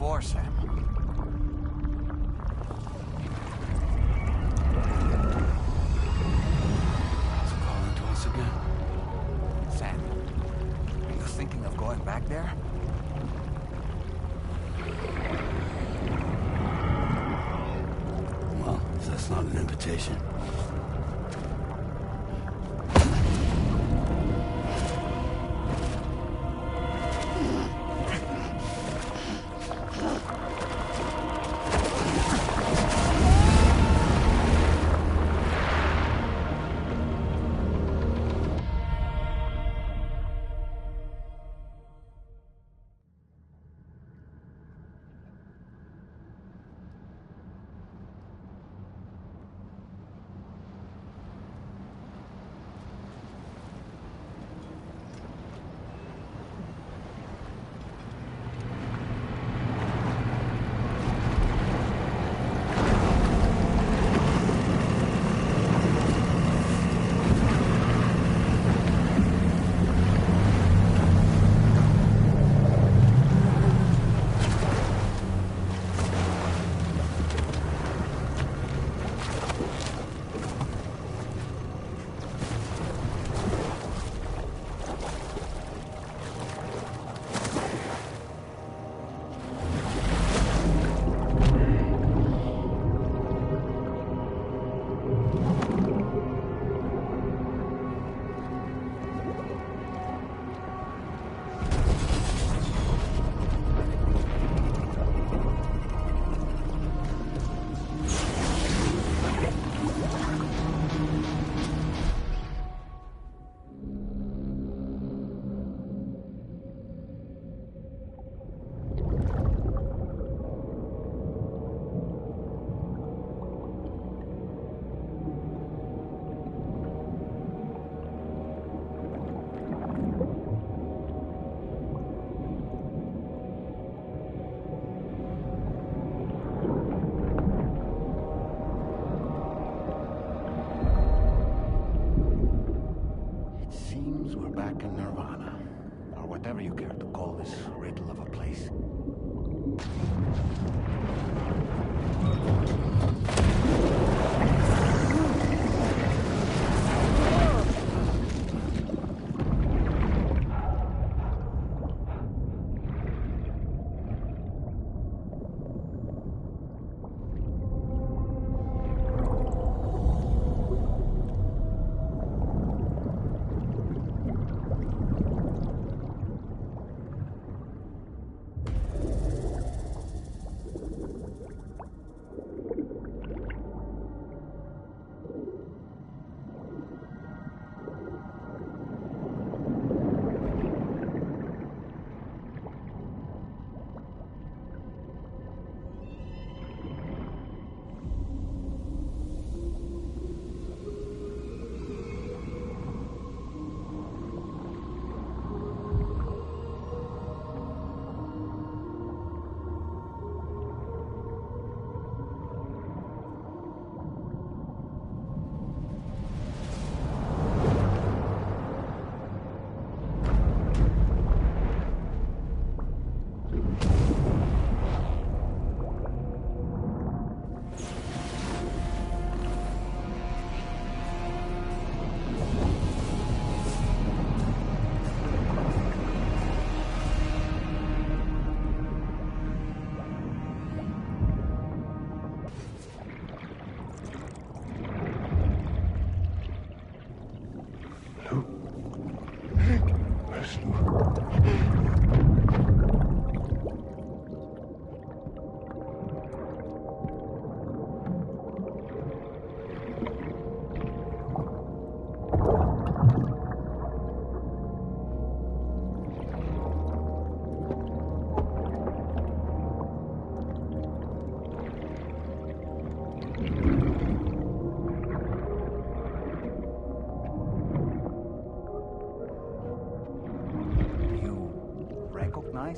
before, Sam. It's calling to us again. Sam, are you thinking of going back there? Well, if that's not an invitation.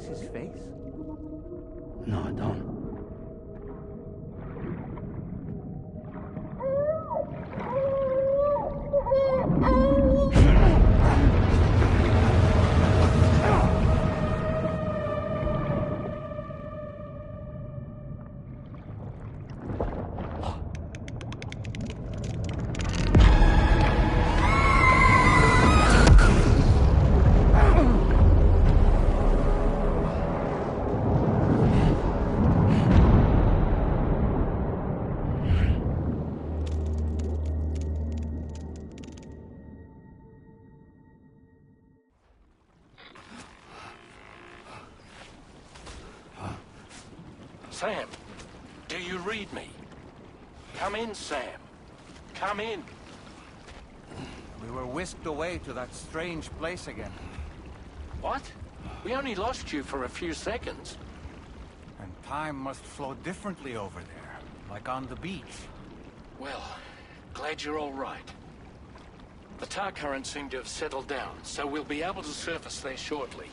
His face? No, I don't. Sam, do you read me? Come in, Sam. Come in. We were whisked away to that strange place again. What? We only lost you for a few seconds. And time must flow differently over there, like on the beach. Well, glad you're all right. The tar currents seem to have settled down, so we'll be able to surface there shortly.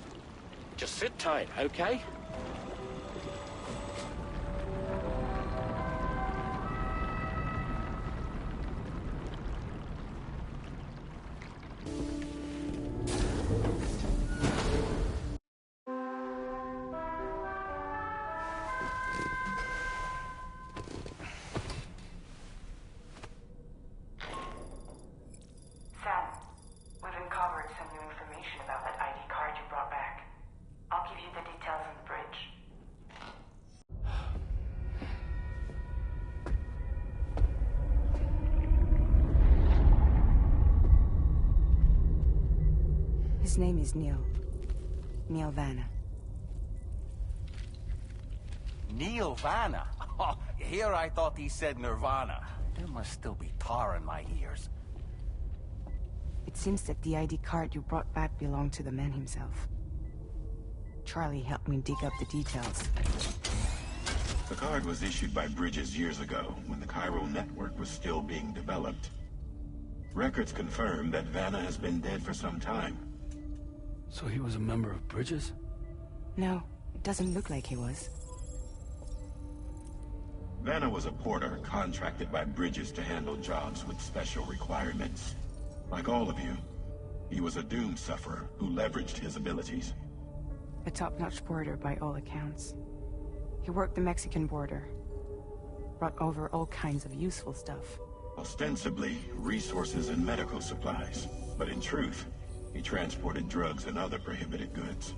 Just sit tight, okay? Sam, we've uncovered some new information about that ID card you brought back. I'll give you the details on the bridge. His name is Neil. Neil Vanna. Neil Vanna? Oh, here I thought he said Nirvana. There must still be tar in my ears. It seems that the ID card you brought back belonged to the man himself. Charlie helped me dig up the details. The card was issued by Bridges years ago, when the chiral network was still being developed. Records confirm that Vanna has been dead for some time. So he was a member of Bridges? No, it doesn't look like he was. Vanna was a porter contracted by Bridges to handle jobs with special requirements. Like all of you, he was a doom sufferer who leveraged his abilities. A top-notch porter by all accounts. He worked the Mexican border. Brought over all kinds of useful stuff. Ostensibly, resources and medical supplies. But in truth, he transported drugs and other prohibited goods.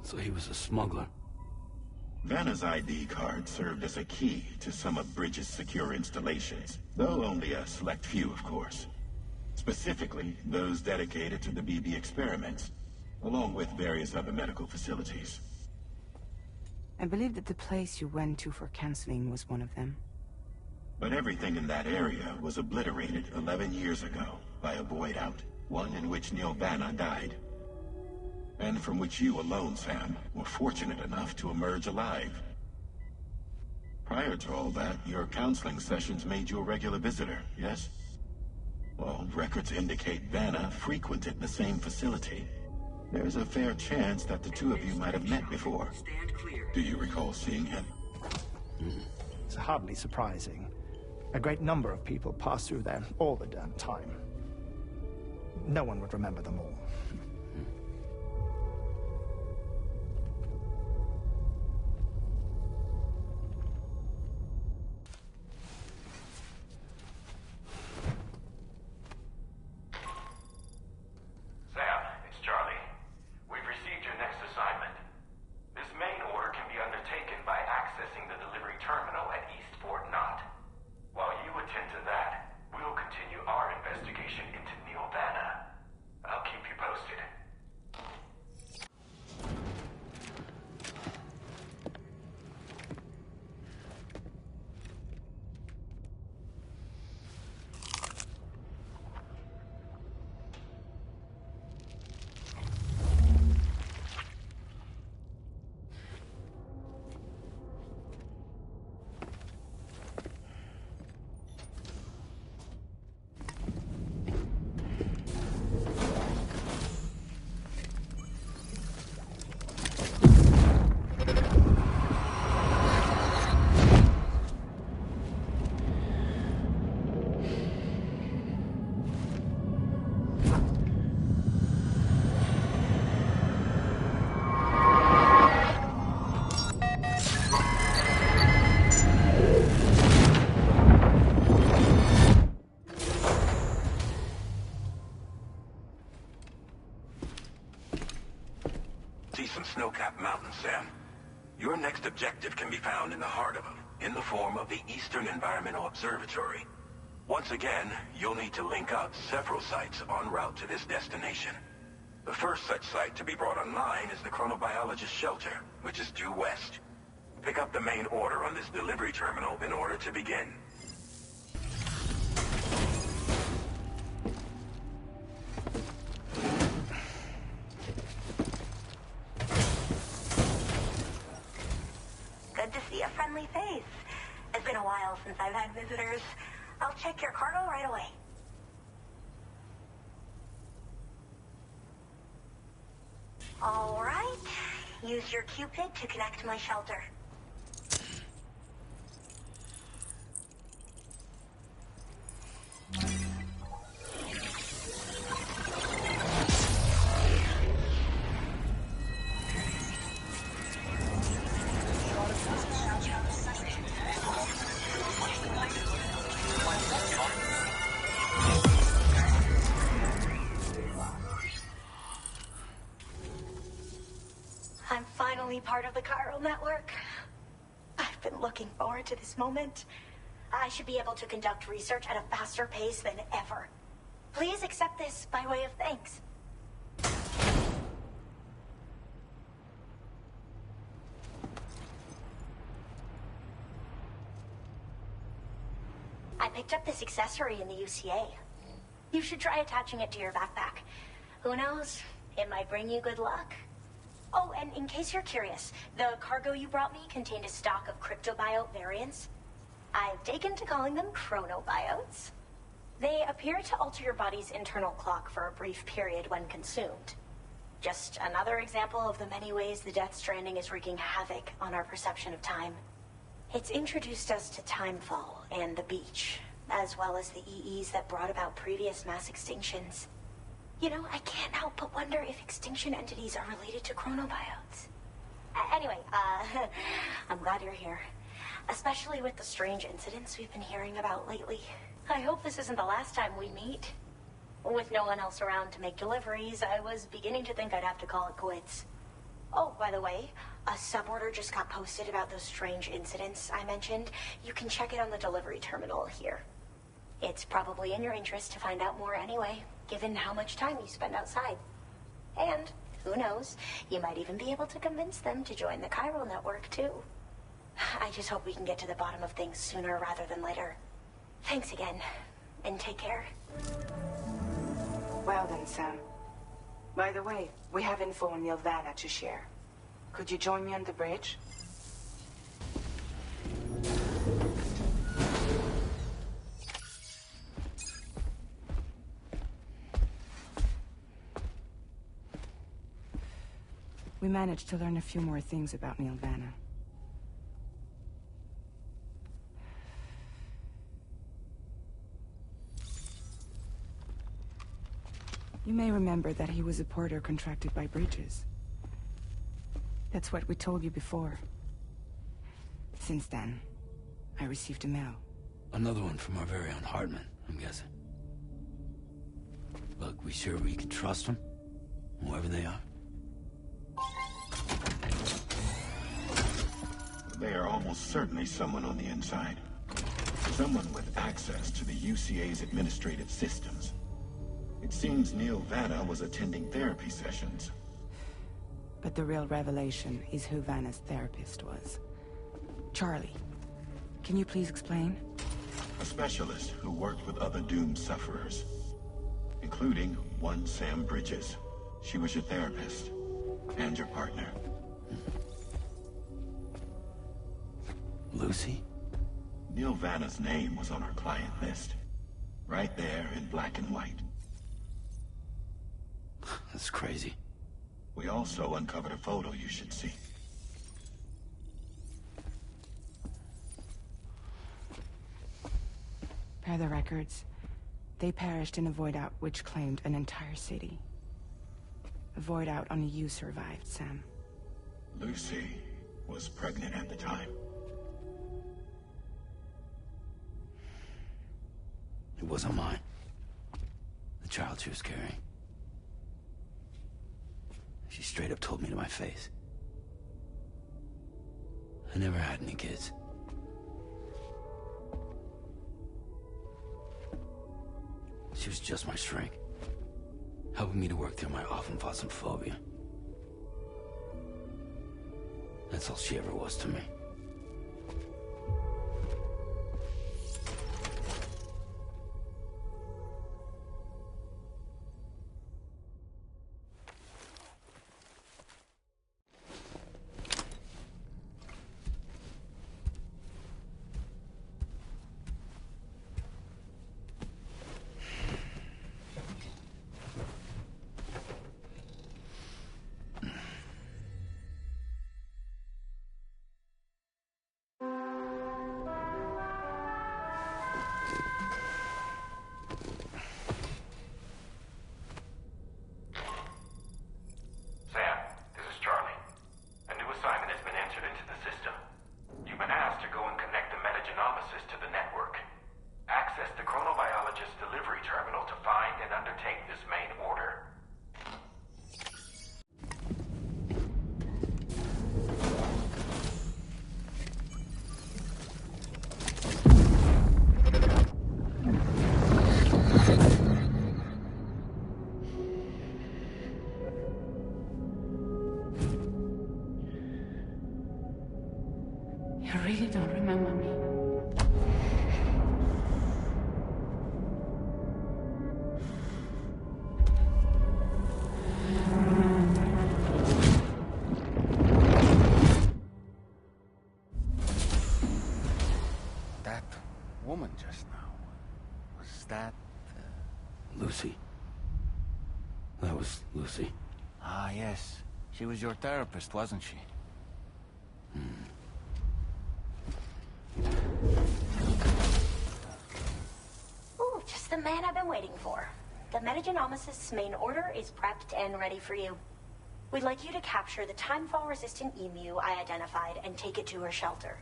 So he was a smuggler. Vanna's ID card served as a key to some of Bridges' secure installations, though only a select few, of course. Specifically, those dedicated to the BB experiments, along with various other medical facilities. I believe that the place you went to for counseling was one of them. But everything in that area was obliterated 11 years ago by a void out, one in which Neil Vanna died. And from which you alone, Sam, were fortunate enough to emerge alive. Prior to all that, your counseling sessions made you a regular visitor, yes? Well, records indicate Vanna frequented the same facility. There's a fair chance that the two of you might have met before. Do you recall seeing him? It's hardly surprising. A great number of people pass through there all the damn time. No one would remember them all. Sam, it's Charlie. We've received your next assignment. This main order can be undertaken by accessing the delivery terminal at East Fort Knott. While you attend to that, we'll continue our investigation into Neil Vanna. I'll keep you posted. See some snow-capped mountains, Sam. Your next objective can be found in the heart of them, in the form of the Eastern Environmental Observatory. Once again, you'll need to link up several sites en route to this destination. The first such site to be brought online is the chronobiologist shelter, which is due west. Pick up the main order on this delivery terminal in order to begin. Good to see a friendly face. It's been a while since I've had visitors. I'll check your cargo right away. All right. Use your Cupid to connect to my shelter. I'm finally part of the chiral network. I've been looking forward to this moment. I should be able to conduct research at a faster pace than ever. Please accept this by way of thanks. I picked up this accessory in the UCA. You should try attaching it to your backpack. Who knows? It might bring you good luck. Oh, and in case you're curious, the cargo you brought me contained a stock of cryptobiote variants. I've taken to calling them chronobiotes. They appear to alter your body's internal clock for a brief period when consumed. Just another example of the many ways the Death Stranding is wreaking havoc on our perception of time. It's introduced us to Timefall and the beach, as well as the EEs that brought about previous mass extinctions. You know, I can't help but wonder if extinction entities are related to chronobiotes. Anyway, I'm glad you're here. Especially with the strange incidents we've been hearing about lately. I hope this isn't the last time we meet. With no one else around to make deliveries, I was beginning to think I'd have to call it quits. Oh, by the way, a suborder just got posted about those strange incidents I mentioned. You can check it on the delivery terminal here. It's probably in your interest to find out more anyway, given how much time you spend outside. And, who knows, you might even be able to convince them to join the chiral network, too. I just hope we can get to the bottom of things sooner rather than later. Thanks again, and take care. Well then, Sam. By the way, we have info on Nilvana to share. Could you join me on the bridge? We managed to learn a few more things about Nilvana. You may remember that he was a porter contracted by Bridges. That's what we told you before. Since then, I received a mail. Another one from our very own Hartman, I'm guessing. Look, we sure we can trust them? Whoever they are? They are almost certainly someone on the inside. Someone with access to the UCA's administrative systems. It seems Neil Vanna was attending therapy sessions. But the real revelation is who Vanna's therapist was. Charlie, can you please explain? A specialist who worked with other doomed sufferers, including one Sam Bridges. She was your therapist and your partner. Lucy? Neil Vanna's name was on our client list. Right there in black and white. That's crazy. We also uncovered a photo you should see. Per the records, they perished in a void out which claimed an entire city. A void out only you survived, Sam. Lucy was pregnant at the time. It wasn't mine. The child she was carrying. She straight up told me to my face. I never had any kids. She was just my shrink, helping me to work through my often phobia. That's all she ever was to me. really don't remember me. That woman just now, was that... Lucy. That was Lucy. Ah, yes. She was your therapist, wasn't she? Ooh, just the man I've been waiting for. The Metagenomicist's main order is prepped and ready for you. We'd like you to capture the timefall-resistant emu I identified and take it to her shelter.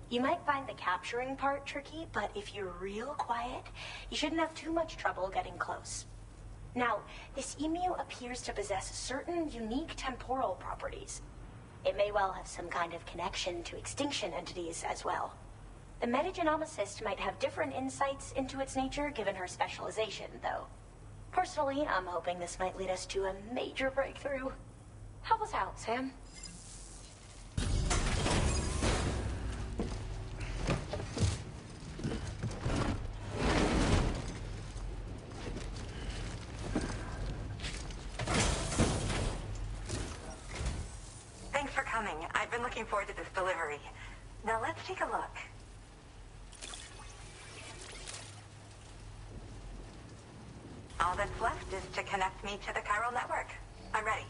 You might find the capturing part tricky, but if you're real quiet, you shouldn't have too much trouble getting close. Now, this emu appears to possess certain unique temporal properties. It may well have some kind of connection to extinction entities as well. The Metagenomicist might have different insights into its nature given her specialization, though. Personally, I'm hoping this might lead us to a major breakthrough. Help us out, Sam. Thanks for coming. I've been looking forward to this delivery. Now let's take a look. All that's left is to connect me to the chiral network. I'm ready.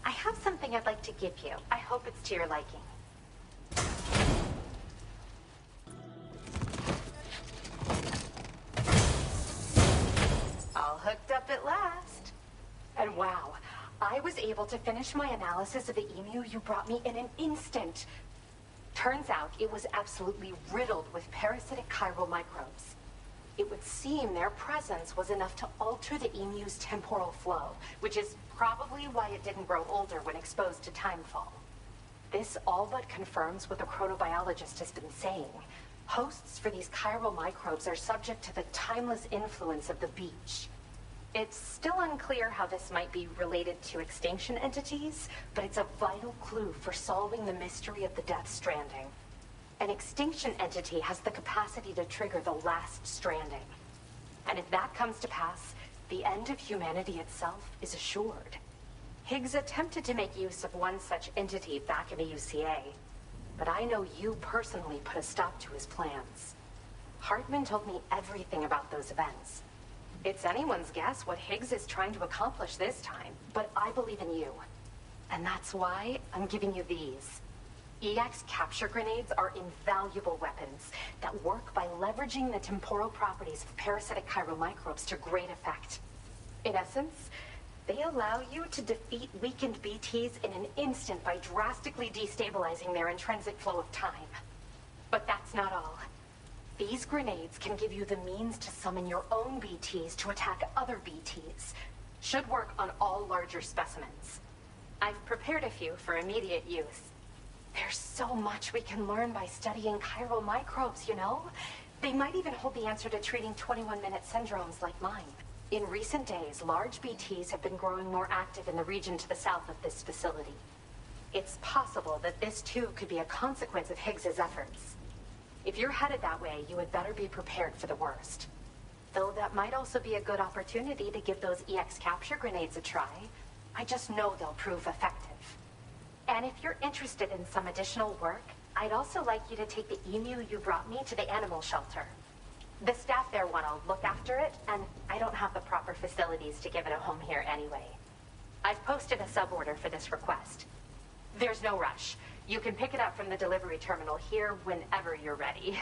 I have something I'd like to give you. I hope it's to your liking. All hooked up at last. And wow, I was able to finish my analysis of the emu you brought me in an instant. Turns out it was absolutely riddled with parasitic chiral microbes. It would seem their presence was enough to alter the emu's temporal flow, which is probably why it didn't grow older when exposed to timefall. This all but confirms what the chronobiologist has been saying. Hosts for these chiral microbes are subject to the timeless influence of the beach. It's still unclear how this might be related to extinction entities, but it's a vital clue for solving the mystery of the Death Stranding. An extinction entity has the capacity to trigger the last stranding. And if that comes to pass, the end of humanity itself is assured. Higgs attempted to make use of one such entity back in the UCA, but I know you personally put a stop to his plans. Hartman told me everything about those events. It's anyone's guess what Higgs is trying to accomplish this time, but I believe in you. And that's why I'm giving you these. EX capture grenades are invaluable weapons that work by leveraging the temporal properties of parasitic chiral microbes to great effect. In essence, they allow you to defeat weakened BTs in an instant by drastically destabilizing their intrinsic flow of time. But that's not all. These grenades can give you the means to summon your own BTs to attack other BTs. Should work on all larger specimens. I've prepared a few for immediate use. There's so much we can learn by studying chiral microbes, you know? They might even hold the answer to treating 21-minute syndromes like mine. In recent days, large BTs have been growing more active in the region to the south of this facility. It's possible that this too could be a consequence of Higgs's efforts. If you're headed that way, you had better be prepared for the worst. Though that might also be a good opportunity to give those EX capture grenades a try. I just know they'll prove effective. And if you're interested in some additional work, I'd also like you to take the emu you brought me to the animal shelter. The staff there want to look after it, and I don't have the proper facilities to give it a home here anyway. I've posted a sub-order for this request. There's no rush. You can pick it up from the delivery terminal here whenever you're ready.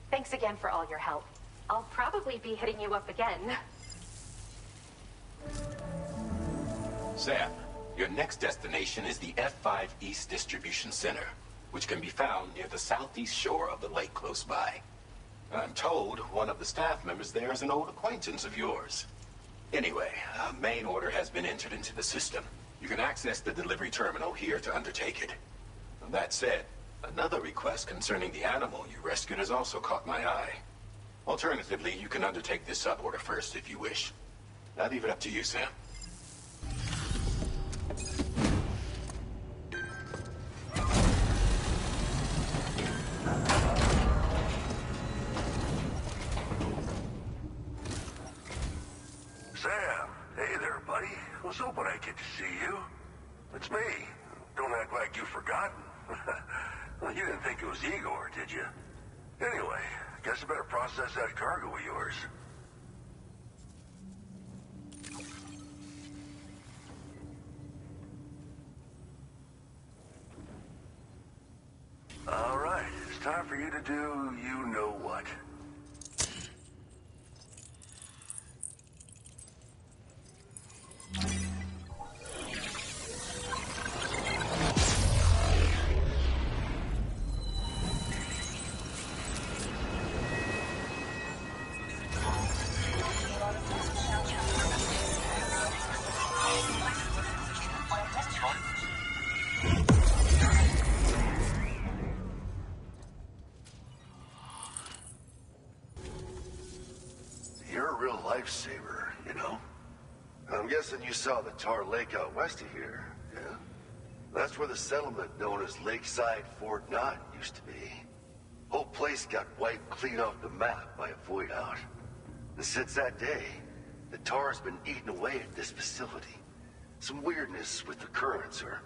Thanks again for all your help. I'll probably be hitting you up again. Sam, your next destination is the F5 East Distribution Center, which can be found near the southeast shore of the lake close by. I'm told one of the staff members there is an old acquaintance of yours. Anyway, a main order has been entered into the system. You can access the delivery terminal here to undertake it. That said, another request concerning the animal you rescued has also caught my eye. Alternatively, you can undertake this sub-order first if you wish. I'll leave it up to you, Sam. Sam, hey there, buddy. Was hoping I'd get to see you. It's me. Don't act like you've forgotten. Well, you didn't think it was Igor, did you? Anyway, guess I better process that cargo of yours. All right, it's time for you to do you-know-what. You're a real lifesaver, you know? I'm guessing you saw the tar lake out west of here, yeah? That's where the settlement known as Lakeside Fort Knott used to be. Whole place got wiped clean off the map by a void out. And since that day, the tar's been eating away at this facility. Some weirdness with the currents, or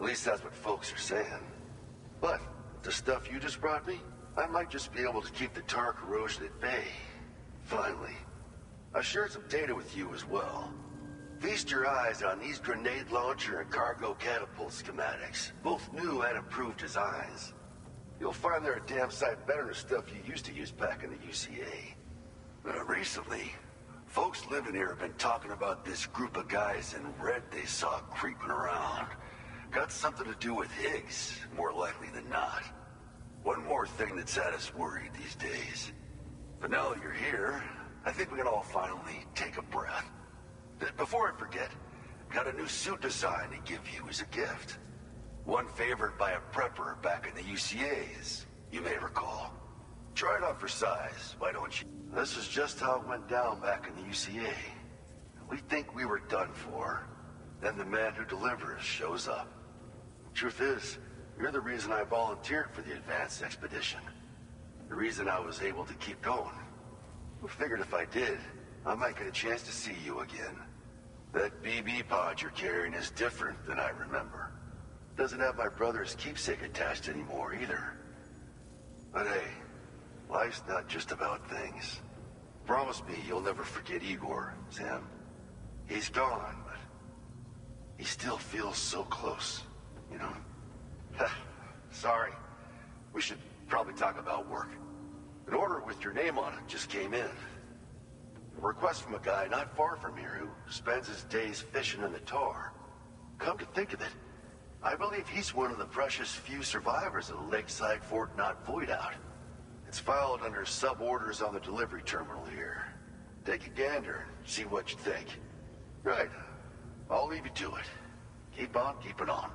at least that's what folks are saying. But the stuff you just brought me, I might just be able to keep the tar corrosion at bay. Finally. I shared some data with you as well. Feast your eyes on these grenade launcher and cargo catapult schematics, both new and improved designs. You'll find they're a damn sight better than stuff you used to use back in the UCA. Recently, folks living here have been talking about this group of guys in red they saw creeping around. Got something to do with Higgs, more likely than not. One more thing that's had us worried these days. But now that you're here, I think we can all finally take a breath. Before I forget, got a new suit design to give you as a gift. One favored by a prepper back in the UCA's, you may recall. Try it on for size, why don't you? This is just how it went down back in the UCA. We think we were done for. Then the man who delivers shows up. Truth is, you're the reason I volunteered for the advanced expedition. The reason I was able to keep going. I figured if I did, I might get a chance to see you again. That BB pod you're carrying is different than I remember. Doesn't have my brother's keepsake attached anymore either. But hey, life's not just about things. Promise me you'll never forget Igor, Sam. He's gone, but he still feels so close, you know? Sorry. We should probably talk about work. An order with your name on it just came in. A request from a guy not far from here who spends his days fishing in the tar. Come to think of it, I believe he's one of the precious few survivors of the Lakeside Fort Knott void out. It's filed under sub-orders on the delivery terminal here. Take a gander and see what you think. Right. I'll leave you to it. Keep on keeping on.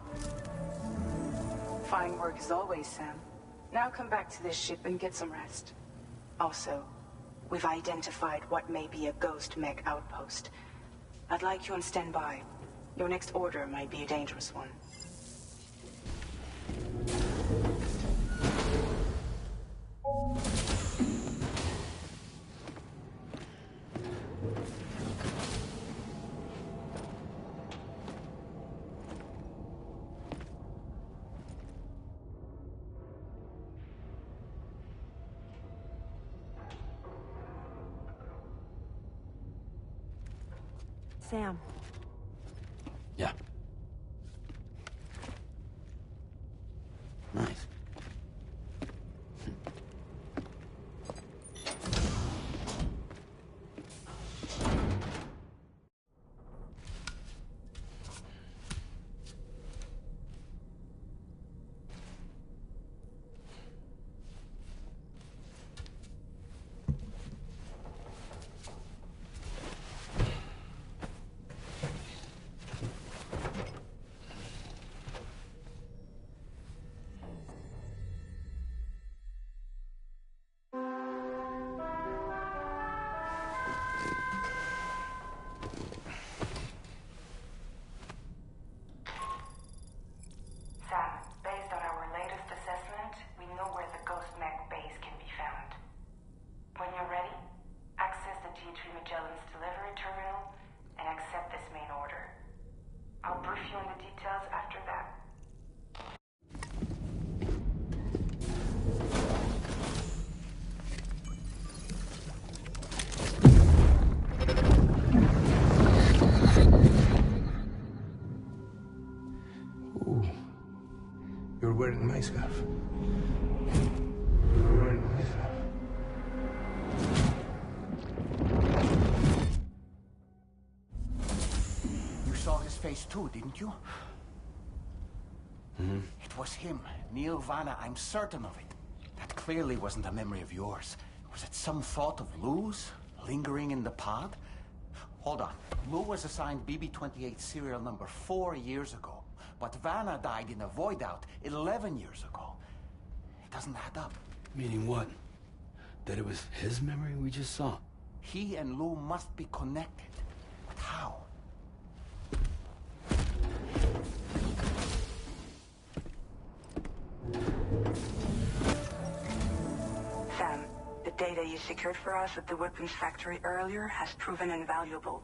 Fine work as always, Sam. Now come back to this ship and get some rest. Also, we've identified what may be a ghost mech outpost. I'd like you on standby. Your next order might be a dangerous one. Sam. Yeah. Nice. Scuff. You saw his face too, didn't you? Mm-hmm. It was him, Neil Vanna, I'm certain of it. That clearly wasn't a memory of yours. Was it some thought of Lou's, lingering in the pod? Hold on. Lou was assigned BB-28 serial number 4 years ago, but Vanna died in a void out 11 years ago. It doesn't add up. Meaning what? That it was his memory we just saw? He and Lou must be connected. But how? Sam, the data you secured for us at the weapons factory earlier has proven invaluable.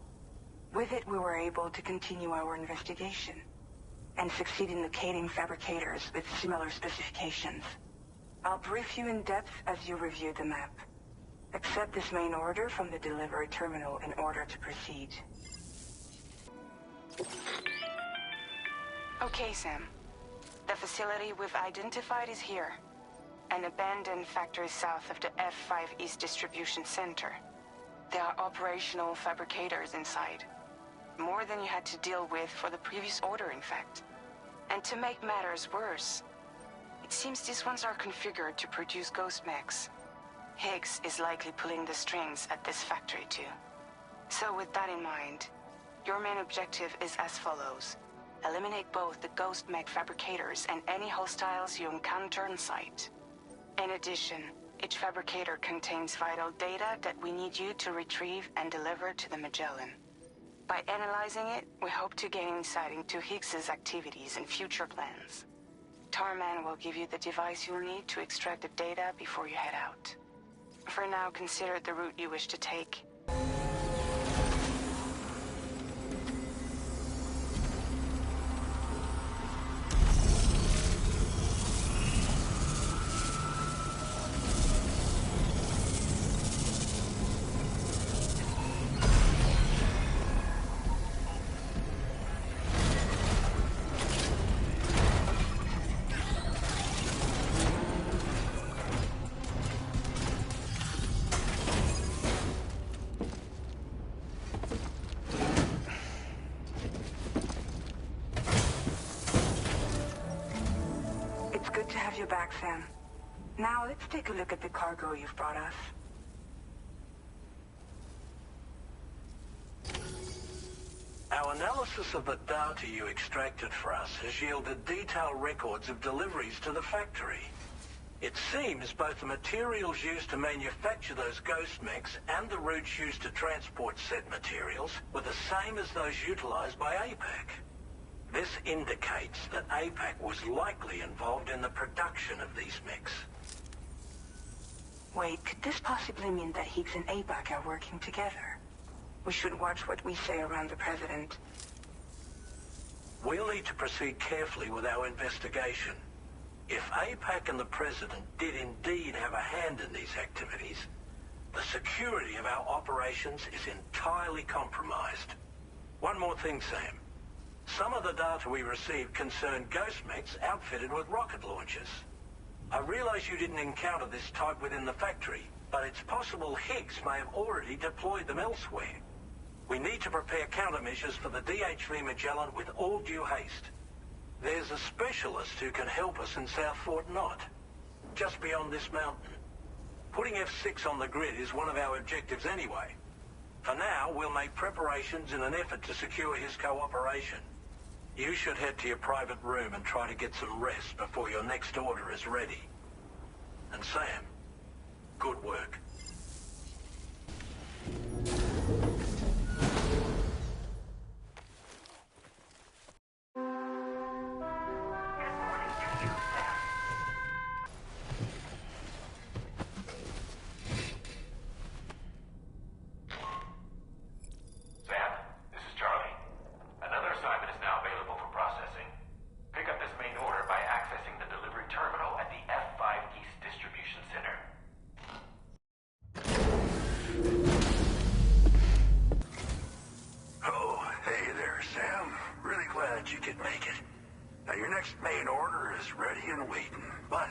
With it, we were able to continue our investigation and succeed in locating fabricators with similar specifications. I'll brief you in depth as you review the map. Accept this main order from the delivery terminal in order to proceed. Okay, Sam. The facility we've identified is here. An abandoned factory south of the F5 East Distribution Center. There are operational fabricators inside. More than you had to deal with for the previous order, in fact. And to make matters worse, it seems these ones are configured to produce ghost mechs. Higgs is likely pulling the strings at this factory too. So with that in mind, your main objective is as follows. Eliminate both the ghost mech fabricators and any hostiles you encounter on site. In addition, each fabricator contains vital data that we need you to retrieve and deliver to the Magellan. By analyzing it, we hope to gain insight into Higgs's activities and future plans. Tarman will give you the device you'll need to extract the data before you head out. For now, consider the route you wish to take. Good to have you back, Sam. Now, let's take a look at the cargo you've brought us. Our analysis of the data you extracted for us has yielded detailed records of deliveries to the factory. It seems both the materials used to manufacture those ghost mechs and the routes used to transport said materials were the same as those utilized by APAC. This indicates that APAC was likely involved in the production of these mechs. Wait, could this possibly mean that Higgs and APAC are working together? We should watch what we say around the President. We'll need to proceed carefully with our investigation. If APAC and the President did indeed have a hand in these activities, the security of our operations is entirely compromised. One more thing, Sam. Some of the data we received concerned ghost mechs outfitted with rocket launchers. I realize you didn't encounter this type within the factory, but it's possible Higgs may have already deployed them elsewhere. We need to prepare countermeasures for the DHV Magellan with all due haste. There's a specialist who can help us in South Fort Knott, just beyond this mountain. Putting F6 on the grid is one of our objectives anyway. For now, we'll make preparations in an effort to secure his cooperation. You should head to your private room and try to get some rest before your next order is ready. And Sam, good work. next main order is ready and waiting, but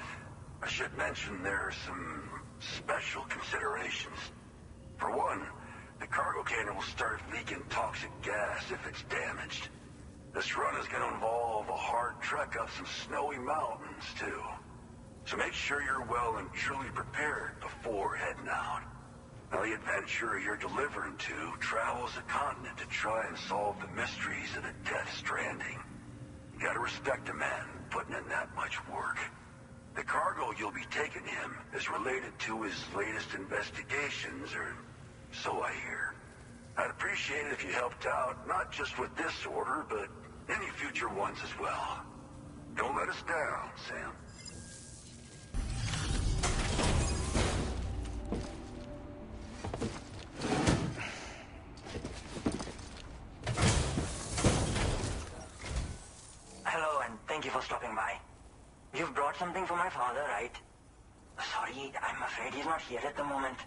I should mention there are some special considerations. For one, the cargo cannon will start leaking toxic gas if it's damaged. This run is going to involve a hard trek up some snowy mountains, too. So make sure you're well and truly prepared before heading out. Now, the adventurer you're delivering to travels a continent to try and solve the mysteries of the Death Stranding. You gotta respect a man putting in that much work. The cargo you'll be taking him is related to his latest investigations, or so I hear. I'd appreciate it if you helped out, not just with this order, but any future ones as well. Don't let us down, Sam. Hello, and thank you for stopping by. You've brought something for my father, right? Sorry, I'm afraid he's not here at the moment.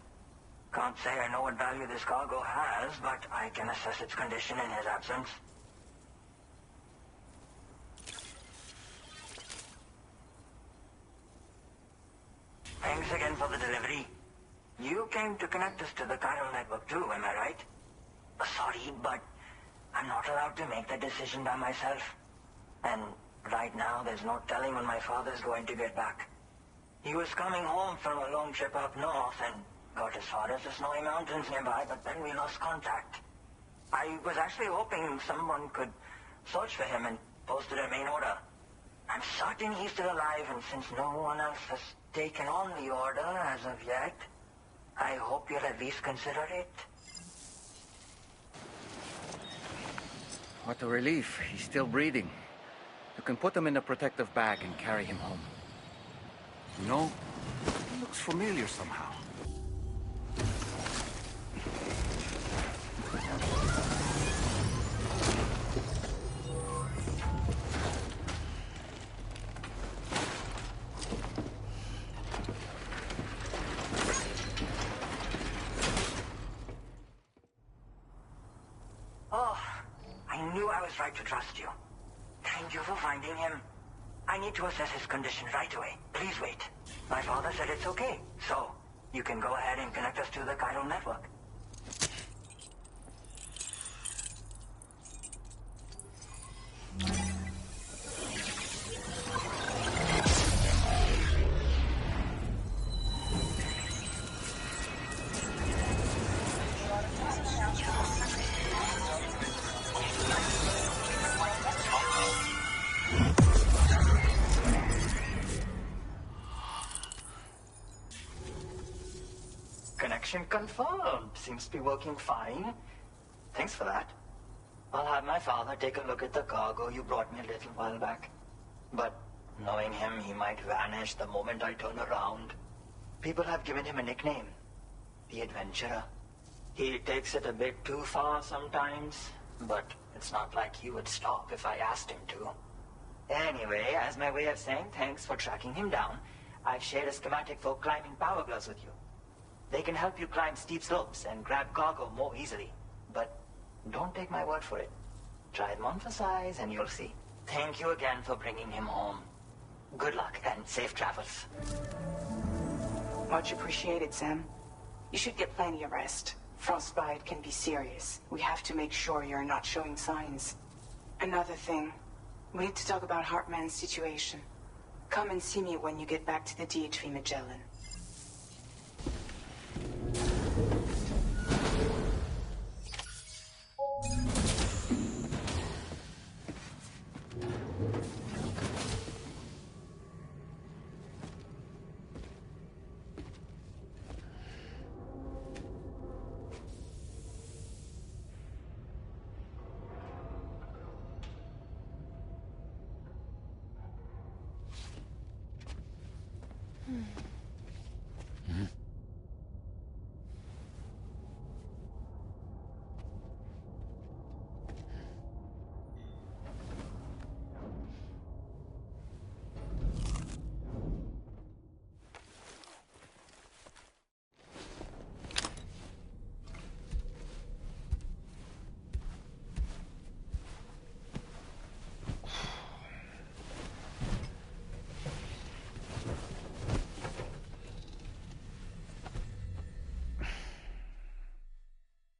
Can't say I know what value this cargo has, but I can assess its condition in his absence. Thanks again for the delivery. You came to connect us to the chiral network too, am I right? Sorry, but I'm not allowed to make that decision by myself. And right now, there's no telling when my father's going to get back. He was coming home from a long trip up north and got as far as the snowy mountains nearby, but then we lost contact. I was actually hoping someone could search for him and post it in main order. I'm certain he's still alive, and since no one else has taken on the order as of yet, I hope you'll at least consider it. What a relief. He's still breathing. You can put him in a protective bag and carry him home. You know, he looks familiar somehow. Oh, I knew I was right to trust you. Thank you for finding him. I need to assess his condition right away. Please wait. My father said it's okay, so you can go ahead and connect us to the chiral network. Connection confirmed. Seems to be working fine. Thanks for that. I'll have my father take a look at the cargo you brought me a little while back. But knowing him, he might vanish the moment I turn around. People have given him a nickname, the Adventurer. He takes it a bit too far sometimes, but it's not like he would stop if I asked him to. Anyway, as my way of saying thanks for tracking him down, I've shared a schematic for climbing power gloves with you. They can help you climb steep slopes and grab cargo more easily. But don't take my word for it. Try them on for size and you'll see. Thank you again for bringing him home. Good luck and safe travels. Much appreciated, Sam. You should get plenty of rest. Frostbite can be serious. We have to make sure you're not showing signs. Another thing. We need to talk about Hartman's situation. Come and see me when you get back to the DHV Magellan.